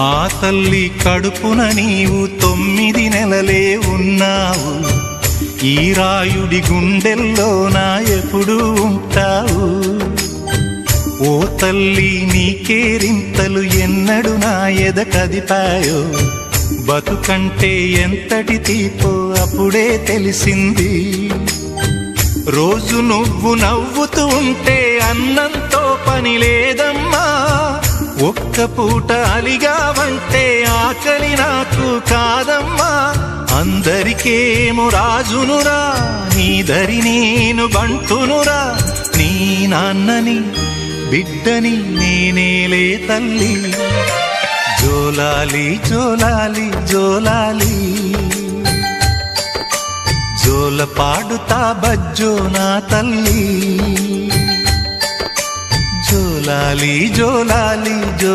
ఆ తల్లి కడుపున నీవు 9 నెలలే ఉన్నావు. ఈ రాయుడి గుండెల్లో నా ఎప్పుడు ఉంటావు. ఓ తల్లి నీకేరింతలు ఎన్నడు నా ఎద కదిపాయో. బతుకంటే ఎంతటి తీపో అప్పుడే తెలిసింది. రోజు నువ్వు నవ్వుతూ ఉంటే అన్నంతో పని లేదమ్మా. ఒక్క పూట అలిగావంటే ఆకలి నాకు కాదమ్మా. అందరికేమో రాజునురా, నీ దరి నేను బంటునురా. నీ నాన్నని బిడ్డని నేనేలే తల్లి. జోలాలి జోలాలి జోలాలి, జోల పాడుతా బజ్జో నా తల్లి. జోలాలి జోలాలి జో